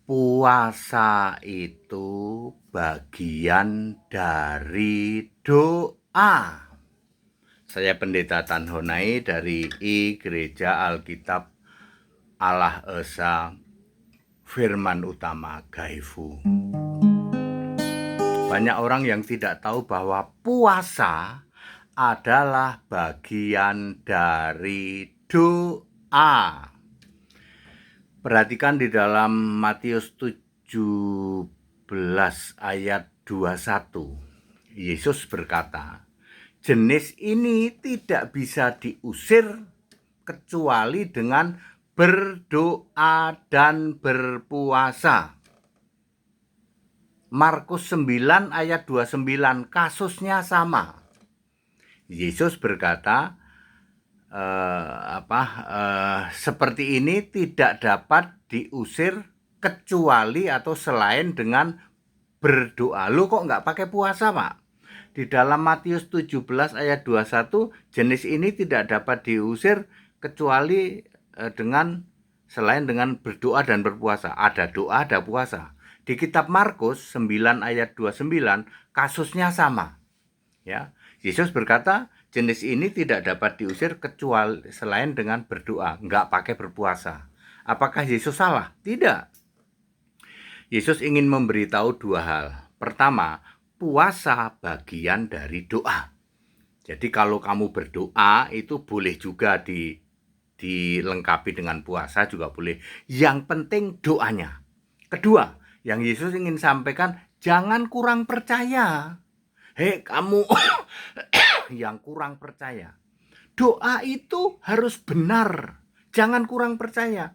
Puasa itu bagian dari doa. Saya Pendeta Tan Honai dari Gereja Alkitab Allah Esa Firman Utama Gaifu. Banyak orang yang tidak tahu bahwa puasa adalah bagian dari doa. Perhatikan di dalam Matius 17 ayat 21. Yesus berkata, jenis ini tidak bisa diusir kecuali dengan berdoa dan berpuasa. Markus 9 ayat 29, kasusnya sama. Yesus berkata, seperti ini tidak dapat diusir kecuali atau selain dengan berdoa. Lu kok nggak pakai puasa, Pak? Di dalam Matius 17 ayat 21, jenis ini tidak dapat diusir kecuali selain dengan berdoa dan berpuasa. Ada doa, ada puasa. Di kitab Markus 9 ayat 29, kasusnya sama. Ya, Yesus berkata, jenis ini tidak dapat diusir kecuali selain dengan berdoa, nggak pakai berpuasa. Apakah Yesus salah? Tidak. Yesus ingin memberitahu dua hal. Pertama, puasa bagian dari doa. Jadi kalau kamu berdoa itu boleh juga dilengkapi dengan puasa juga boleh. Yang penting doanya. Kedua, yang Yesus ingin sampaikan, jangan kurang percaya. Hei kamu yang kurang percaya. Doa itu harus benar. Jangan kurang percaya.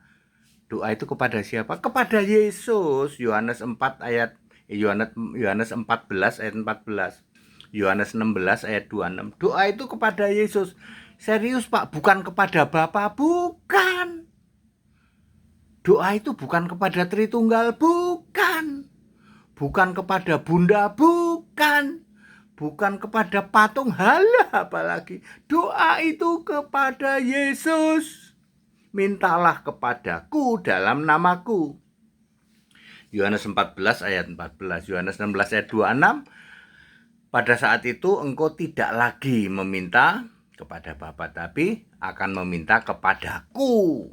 Doa itu kepada siapa? Kepada Yesus. Yohanes 14 ayat 14. Yohanes 16 ayat 26. Doa itu kepada Yesus. Serius, Pak, bukan kepada Bapa, bukan. Doa itu bukan kepada Tritunggal, bukan. Bukan kepada Bunda, bukan. Bukan kepada patung, halah apalagi. Doa itu kepada Yesus. Mintalah kepadaku dalam namaku. Yohanes 14 ayat 14. Yohanes 16 ayat 26. Pada saat itu engkau tidak lagi meminta kepada Bapa, tapi akan meminta kepadaku.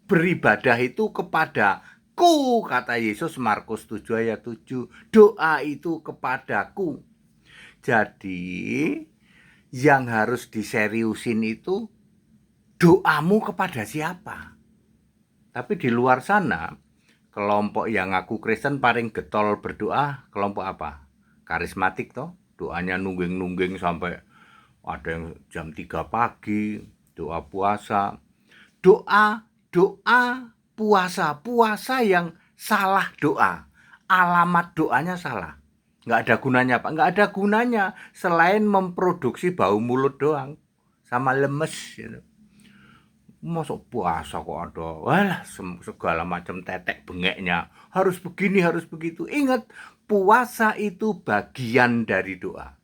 Beribadah itu kepadaku, kata Yesus Markus 7 ayat 7. Doa itu kepadaku. Jadi yang harus diseriusin itu doamu kepada siapa. Tapi di luar sana, kelompok yang ngaku Kristen paling getol berdoa, kelompok apa? Karismatik toh. Doanya nungging-nungging sampai ada yang jam 3 pagi, doa puasa. Doa, puasa yang salah doa. Alamat doanya salah. Nggak ada gunanya, Pak. Nggak ada gunanya selain memproduksi bau mulut doang sama lemes gitu. Masuk puasa kok ada segala macam tetek bengeknya, harus begini, harus begitu. Ingat, puasa itu bagian dari doa.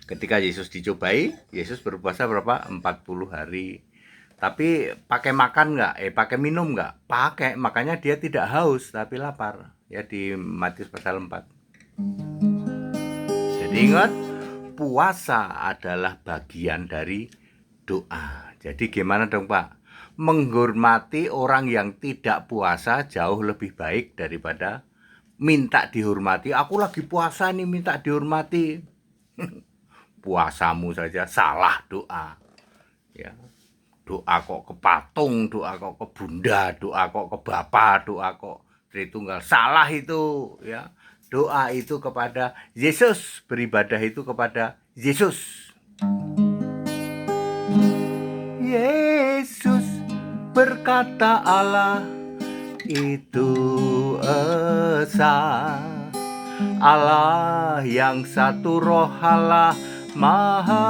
Ketika Yesus dicobai, Yesus berpuasa berapa? 40 hari. Tapi pakai makan nggak? Pakai minum nggak? Pakai, makanya dia tidak haus tapi lapar. Ya, di Matius pasal 4. Jadi ingat, puasa adalah bagian dari doa. Jadi gimana dong, Pak? Menghormati orang yang tidak puasa jauh lebih baik daripada minta dihormati. Aku lagi puasa nih, minta dihormati. Puasamu saja salah doa. Ya. Doa kok ke patung, doa kok ke bunda, doa kok ke bapak, doa kok Tritunggal. Salah itu, ya. Doa itu kepada Yesus, beribadah itu kepada Yesus. Yesus berkata Allah itu esa, Allah yang satu roh, Allah maha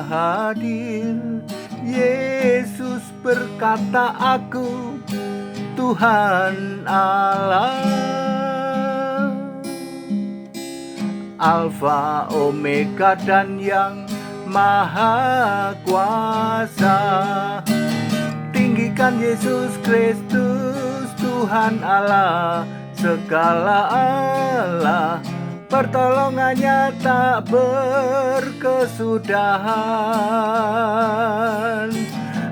hadir. Yesus berkata aku Tuhan Allah, Alfa Omega dan yang maha kuasa. Tinggikan Yesus Kristus Tuhan Allah segala Allah, pertolongannya tak berkesudahan.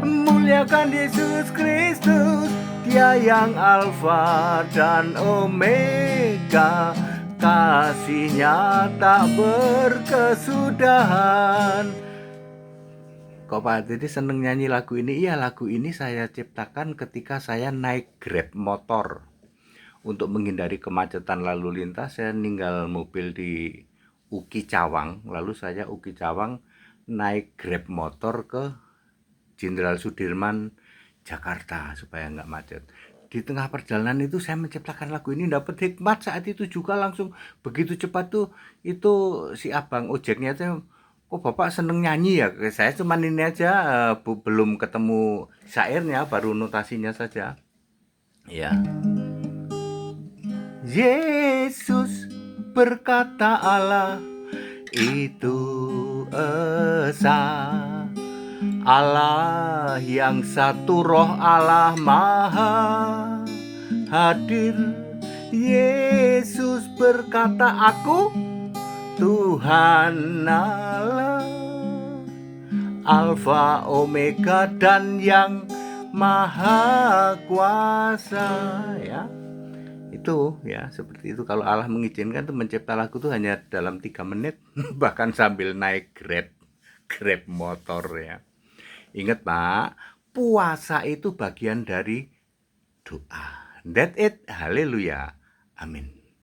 Muliakan Yesus Kristus, Dia yang Alfa dan Omega, kasihnya tak berkesudahan. Kok Pak Titi seneng nyanyi lagu ini? Iya, lagu ini saya ciptakan ketika saya naik Grab motor. Untuk menghindari kemacetan lalu lintas, saya ninggal mobil di Uki Cawang. Lalu saya Uki Cawang naik Grab motor ke Jenderal Sudirman, Jakarta, supaya nggak macet. Di tengah perjalanan itu saya menciptakan lagu ini, dapat hikmat saat itu juga, langsung begitu cepat tuh. Itu si abang ojeknya tuh, "Oh Bapak seneng nyanyi ya?" Saya cuma ini aja, belum ketemu syairnya, baru notasinya saja. Ya. Yesus berkata Allah itu esa, Allah yang satu, roh Allah maha hadir. Yesus berkata, aku Tuhan Allah, Alfa Omega dan yang maha kuasa. Ya, itu ya seperti itu. Kalau Allah mengizinkan tuh mencipta lagu tuh hanya dalam 3 menit bahkan sambil naik grab motor ya. Ingat Pak, puasa itu bagian dari doa. That's it. Haleluya. Amin.